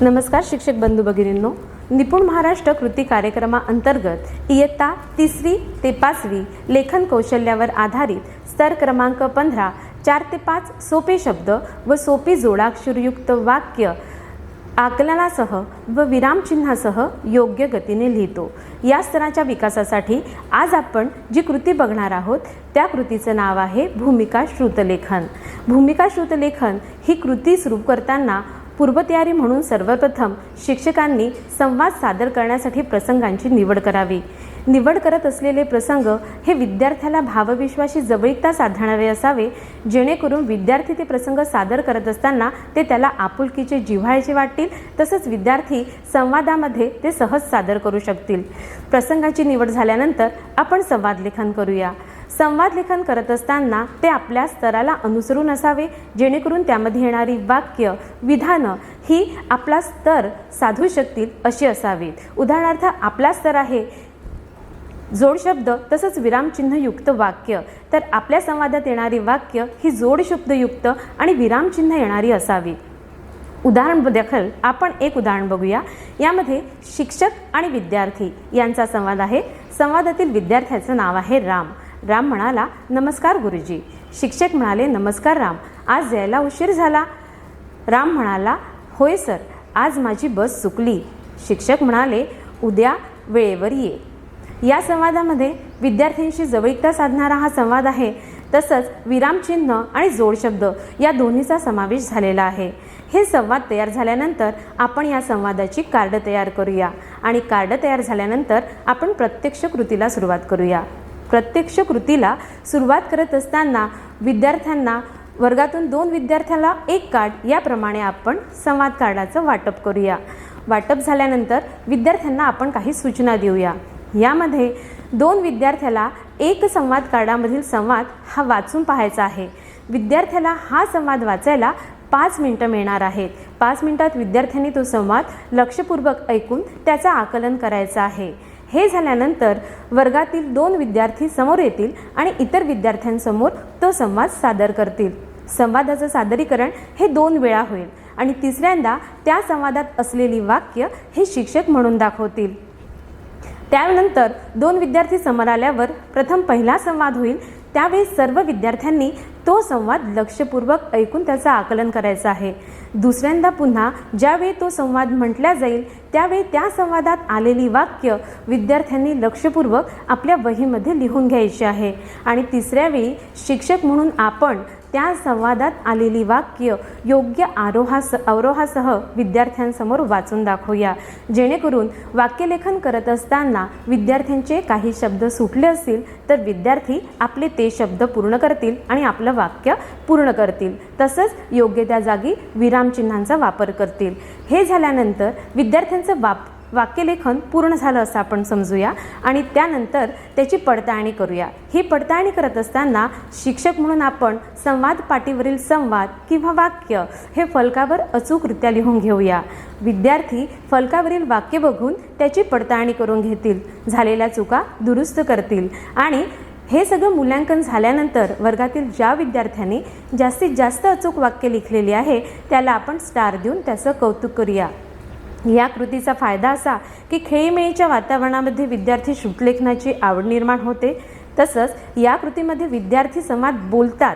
नमस्कार शिक्षक बंधू भगिनींनो, निपुण महाराष्ट्र कृती कार्यक्रमाअंतर्गत इयत्ता 3री ते 5वी लेखन कौशल्यावर आधारित स्तर क्रमांक 15 4 ते 5 सोपे शब्द व सोपी जोडाक्षरयुक्त वाक्य आकलनासह व विरामचिन्हासह योग्य गतीने लिहितो। या स्तराच्या विकासासाठी आज आपण जी कृती बघणार आहोत त्या कृतीचं नाव आहे भूमिका श्रुतलेखन। भूमिका श्रुतलेखन ही कृती सुरू करताना पूर्वतयारी म्हणून सर्वप्रथम शिक्षकांनी संवाद सादर करण्यासाठी प्रसंगांची निवड करावी। निवड करत असलेले प्रसंग हे विद्यार्थ्याला भावविश्वाशी जवळीकता साधणारे असावे, जेणेकरून विद्यार्थी ते प्रसंग सादर करत असताना ते त्याला आपुलकीचे जिव्हाळ्याचे वाटतील, तसंच विद्यार्थी संवादामध्ये ते सहज सादर करू शकतील। प्रसंगाची निवड झाल्यानंतर आपण संवाद लेखन करूया। संवाद लेखन करत असताना ते आपल्या स्तराला अनुसरून असावे, जेणेकरून त्यामध्ये येणारी वाक्य विधानं ही आपला स्तर साधू शकतील अशी असावीत। उदाहरणार्थ आपला स्तर आहे जोडशब्द तसंच विरामचिन्हयुक्त वाक्य, तर आपल्या संवादात येणारी वाक्य ही जोडशब्दयुक्त आणि विरामचिन्ह येणारी असावी। उदाहरण दाखल आपण एक उदाहरण बघूया। यामध्ये शिक्षक आणि विद्यार्थी यांचा संवाद आहे। संवादातील विद्यार्थ्याचं नाव आहे राम। राम म्हणाला, नमस्कार गुरुजी। शिक्षक म्हणाले, नमस्कार राम, आज यायला उशीर झाला। राम म्हणाला, होय सर, आज माझी बस चुकली। शिक्षक म्हणाले, उद्या वेळेवर ये। या संवादामध्ये विद्यार्थ्यांशी जवळीकता साधणारा हा संवाद आहे, तसंच विरामचिन्ह आणि जोडशब्द या दोन्हीचा समावेश झालेला आहे। हे संवाद तयार झाल्यानंतर आपण या संवादाची कार्ड तयार करूया आणि कार्ड तयार झाल्यानंतर आपण प्रत्यक्ष कृतीला सुरुवात करूया। प्रत्यक्ष कृतीला सुरुवात करत असताना विद्यार्थ्यांना वर्गातून 2 विद्यार्थ्याला 1 कार्ड याप्रमाणे आपण संवाद कार्डाचं वाटप करूया। वाटप झाल्यानंतर विद्यार्थ्यांना आपण काही सूचना देऊया। यामध्ये 2 विद्यार्थ्याला एक संवाद कार्डामधील संवाद हा वाचून पाहायचा आहे। विद्यार्थ्याला हा संवाद वाचायला 5 मिनिटं मिळणार आहेत। 5 मिनिटात विद्यार्थ्यांनी तो संवाद लक्षपूर्वक ऐकून त्याचं आकलन करायचं आहे। हे झाल्यानंतर वर्गातील 2 विद्यार्थी समोर येतील आणि इतर विद्यार्थ्यांसमोर तो संवाद सादर करतील। संवादाचं सादरीकरण हे 2 वेळा होईल आणि तिसऱ्यांदा त्या संवादात असलेली वाक्य हे शिक्षक म्हणून दाखवतील। त्यानंतर 2 विद्यार्थी समोर आल्यावर प्रथम पहिला संवाद होईल, त्यावेळी सर्व विद्यार्थ्यांनी तो संवाद लक्षपूर्वक ऐकून त्याचं आकलन करायचं आहे। दुसऱ्यांदा पुन्हा ज्यावेळी तो संवाद म्हटला जाईल त्यावेळी त्या संवादात आलेली वाक्य विद्यार्थ्यांनी लक्षपूर्वक आपल्या वहीमध्ये लिहून घ्यायची आहे आणि तिसऱ्या वेळी शिक्षक म्हणून आपण त्या संवादात आलेली वाक्य योग्य अवरोहासह विद्यार्थ्यांसमोर वाचून दाखवूया, जेणेकरून वाक्यलेखन करत असताना विद्यार्थ्यांचे काही शब्द सुटले असतील तर विद्यार्थी आपले ते शब्द पूर्ण करतील आणि आपलं वाक्य पूर्ण करतील, तसंच योग्य त्या जागी विरामचिन्हांचा वापर करतील। हे झाल्यानंतर विद्यार्थ्यांचं वाक्यलेखन पूर्ण झालं असं आपण समजूया आणि त्यानंतर त्याची पडताळणी करूया। ही पडताळणी करत असताना शिक्षक म्हणून आपण संवाद पाटीवरील संवाद किंवा वाक्य हे फलकावर अचूकरित्या लिहून घेऊया। विद्यार्थी फलकावरील वाक्य बघून त्याची पडताळणी करून घेतील, झालेल्या चुका दुरुस्त करतील आणि हे सगळं मूल्यांकन झाल्यानंतर वर्गातील ज्या विद्यार्थ्यांनी जास्तीत जास्त अचूक वाक्य लिखलेली आहे त्याला आपण स्टार देऊन त्याचं कौतुक करूया। या कृतीचा फायदा असा की खेळीमेळीच्या वातावरणामध्ये विद्यार्थी श्रुतलेखनाची आवड निर्माण होते, तसंच या कृतीमध्ये विद्यार्थी संवाद बोलतात,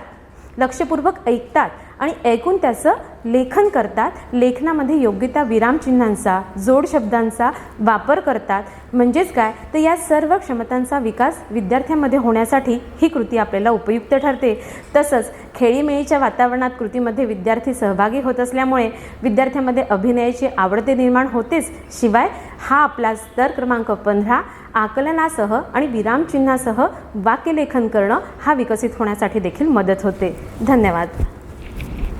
लक्षपूर्वक ऐकतात आणि ऐकून त्याचं लेखन करतात। लेखनामध्ये योग्य त्या विरामचिन्हांचा जोडशब्दांचा वापर करतात। म्हणजेच काय तर या सर्व क्षमतांचा विकास विद्यार्थ्यांमध्ये होण्यासाठी ही कृती आपल्याला उपयुक्त ठरते। तसंच खेळीमेळीच्या वातावरणात कृतीमध्ये विद्यार्थी सहभागी होत असल्यामुळे विद्यार्थ्यांमध्ये अभिनयाची आवड निर्माण होतेच, शिवाय हा आपला स्तर क्रमांक 15 आकलनासह आणि विरामचिन्हासह वाक्यलेखन करणं हा विकसित होण्यासाठी देखील मदत होते। धन्यवाद।